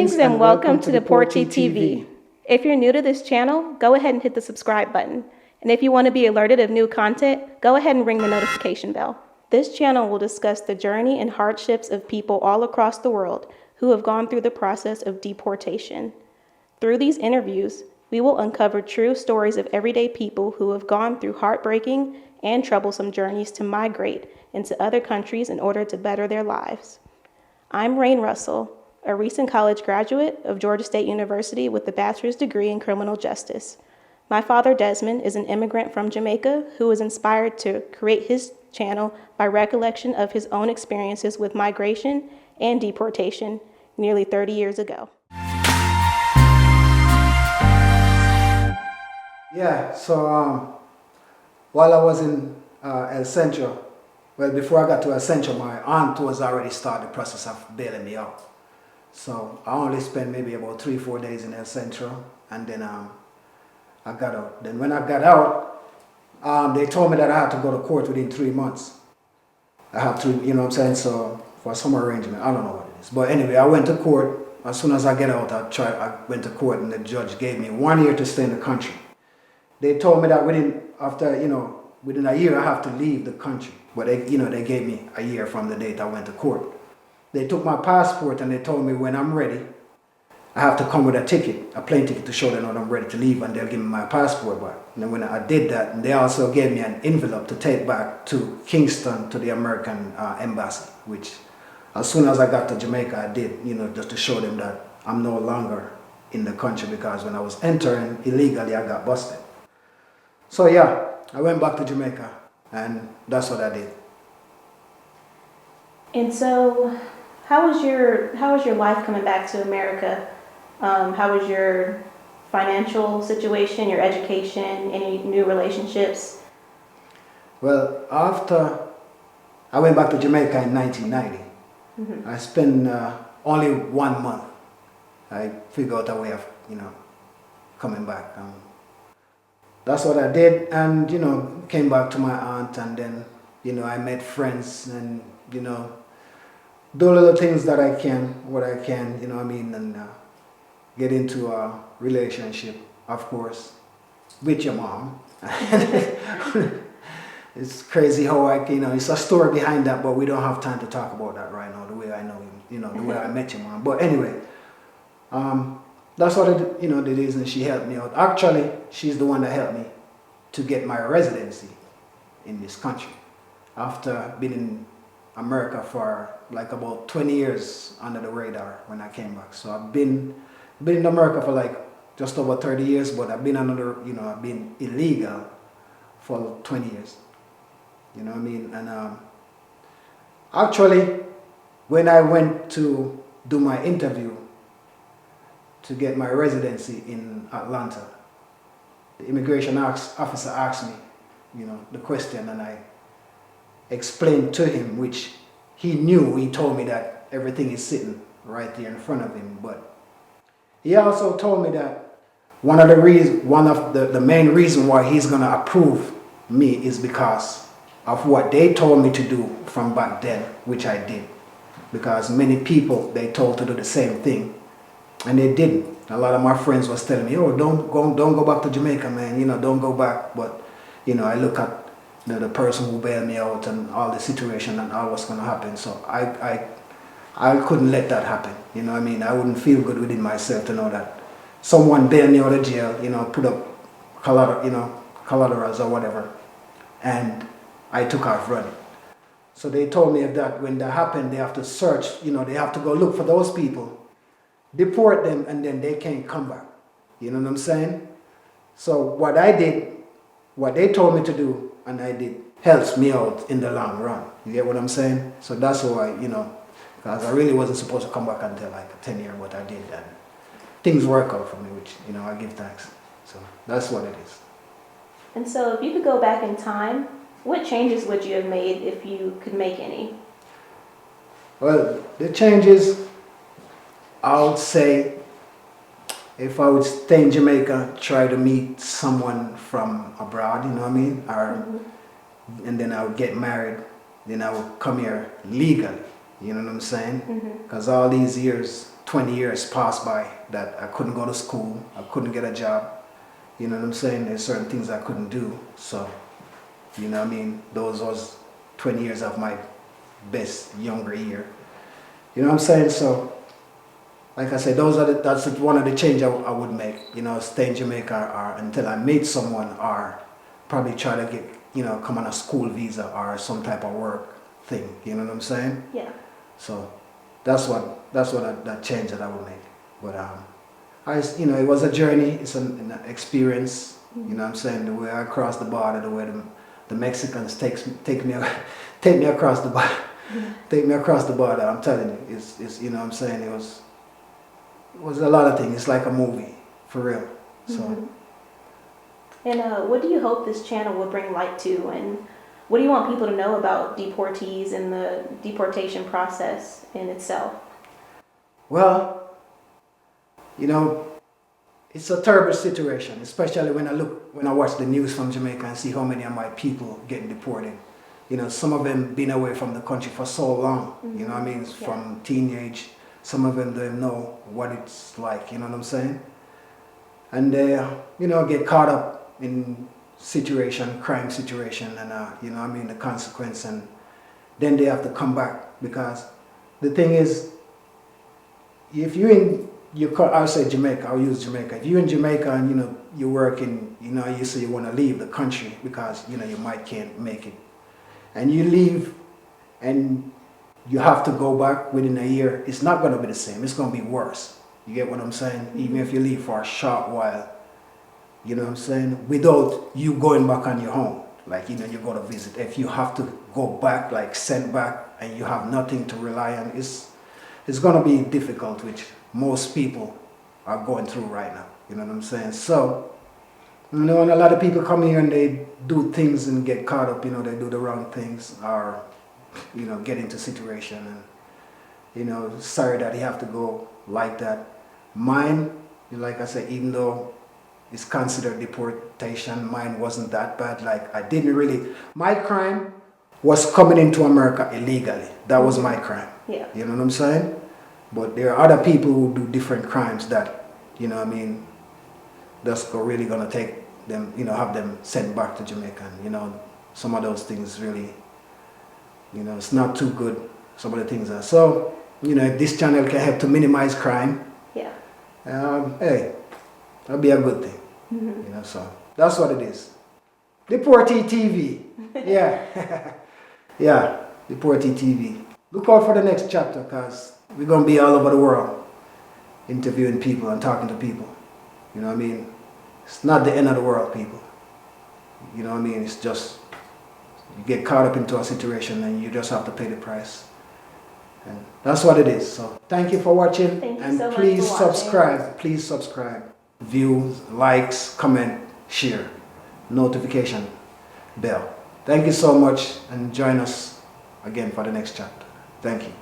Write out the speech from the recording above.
Greetings and welcome to Deportee TV. If you're new to this channel, go ahead and hit the subscribe button. And if you want to be alerted of new content, go ahead and ring the notification bell. This channel will discuss the journey and hardships of people all across the world who have gone through the process of deportation. Through these interviews, we will uncover true stories of everyday people who have gone through heartbreaking and troublesome journeys to migrate into other countries in order to better their lives. I'm Rain Russell, a recent college graduate of Georgia State University with a bachelor's degree in criminal justice. My father, Desmond, is an immigrant from Jamaica who was inspired to create his channel by recollection of his own experiences with migration and deportation nearly 30 years ago. Yeah, so while I was in El Centro, well, before I got to El Centro, my aunt was already started the process of bailing me out. So I only spent maybe about 3-4 days in El Centro, and then I got out. Then when I got out, they told me that I had to go to court within 3 months. I have to, you know what I'm saying, so for some arrangement, I don't know what it is. But anyway, I went to court. As soon as I get out, I went to court, and the judge gave me 1 year to stay in the country. They told me that within a year I have to leave the country. But they gave me a year from the date I went to court. They took my passport and they told me when I'm ready, I have to come with a ticket, a plane ticket, to show them that I'm ready to leave, and they'll give me my passport back. And then when I did that, they also gave me an envelope to take back to Kingston to the American embassy, which as soon as I got to Jamaica, I did, just to show them that I'm no longer in the country, because when I was entering illegally, I got busted. So yeah, I went back to Jamaica, and that's what I did. And so, how was your life coming back to America? How was your financial situation, your education, any new relationships? Well, after I went back to Jamaica in 1990, I spent only 1 month. I figured out a way of, coming back. That's what I did, and came back to my aunt, and then I met friends, and do little things that I can, what I can, and get into a relationship, of course, with your mom. It's crazy how it's a story behind that, but we don't have time to talk about that right now, the way I know you, the way I met your mom. But anyway, that's what it is, and she helped me out. Actually, she's the one that helped me to get my residency in this country. After being in America for like about 20 years under the radar when I came back. So I've been in America for like just over 30 years, but I've been I've been illegal for 20 years. You know what I mean? And actually, when I went to do my interview to get my residency in Atlanta, the immigration officer asked me, the question, and I explained to him, which he knew. He told me that everything is sitting right there in front of him, but he also told me that one of the main reason why he's gonna approve me is because of what they told me to do from back then, which I did. Because many people they told to do the same thing, and they didn't. A lot of my friends was telling me, "Oh, don't go back to Jamaica, man. Don't go back." But I look at the person who bailed me out and all the situation and all what's gonna happen. So I couldn't let that happen. You know what I mean? I wouldn't feel good within myself to know that someone bailed me out of jail, put up collaterals or whatever, and I took off running. So they told me that when that happened, they have to search, they have to go look for those people, deport them, and then they can't come back. You know what I'm saying? So what I did, what they told me to do, and I did, helps me out in the long run. You get what I'm saying? So that's why, because I really wasn't supposed to come back until like 10 years, but I did, and things work out for me, which, I give thanks. So that's what it is. And so if you could go back in time, what changes would you have made if you could make any? Well, the changes, I would say, if I would stay in Jamaica, try to meet someone from abroad, you know what I mean? And then I would get married, then I would come here legally, you know what I'm saying? Because all these years, 20 years passed by that I couldn't go to school, I couldn't get a job. You know what I'm saying? There's certain things I couldn't do. So, you know what I mean? Those was 20 years of my best younger year. You know what I'm saying? So, like I said, that's one of the changes I would make. You know, stay in Jamaica or until I meet someone, or probably try to get, you know, come on a school visa or some type of work thing. You know what I'm saying? Yeah. So that's that change that I would make. But you know, it was a journey. It's an experience. You know what I'm saying? The way I crossed the border, the way the Mexicans take me across the border. Take me across the border. I'm telling you, it's you know what I'm saying, it was a lot of things. It's like a movie, for real. So. And what do you hope this channel will bring light to, and what do you want people to know about deportees and the deportation process in itself? Well, you know, it's a terrible situation, especially when I watch the news from Jamaica and see how many of my people getting deported. You know, some of them been away from the country for so long. You know what I mean? From teenage. Some of them don't know what it's like. You know what I'm saying? And they, you know, get caught up in crime situation, and you know what I mean, the consequence, and then they have to come back, because the thing is, if you're in I'll say Jamaica, I'll use Jamaica. If you're in Jamaica and you know you're working, you know, you say you want to leave the country because you know you can't make it, and you leave, and you have to go back within a year, it's not going to be the same. It's going to be worse. You get what I'm saying? Even if you leave for a short while, you know what I'm saying? Without you going back on your own, like, you know, you go to visit. If you have to go back, like sent back, and you have nothing to rely on, it's going to be difficult, which most people are going through right now. You know what I'm saying? So, you know, and a lot of people come here and they do things and get caught up, you know, they do the wrong things, or, you know, get into situation, and, you know, sorry that you have to go like that. Mine, like I said, even though it's considered deportation, mine wasn't that bad. Like, my crime was coming into America illegally. That was my crime. Yeah. You know what I'm saying? But there are other people who do different crimes that, you know what I mean, that's really gonna take them, you know, have them sent back to Jamaica. And, you know, some of those things really, you know, it's not too good. Some of the things are. So, you know, if this channel can help to minimize crime, hey, that'd be a good thing. You know, so that's what it is. Deportee TV. Yeah. Yeah, Deportee TV. Look out for the next chapter, because we're going to be all over the world interviewing people and talking to people. You know what I mean? It's not the end of the world, people. You know what I mean? It's just, you get caught up into a situation and you just have to pay the price. And that's what it is. So thank you for watching. Thank you and so much please for watching. subscribe. Please subscribe. Views, likes, comment, share, notification bell. Thank you so much, and join us again for the next chapter. Thank you.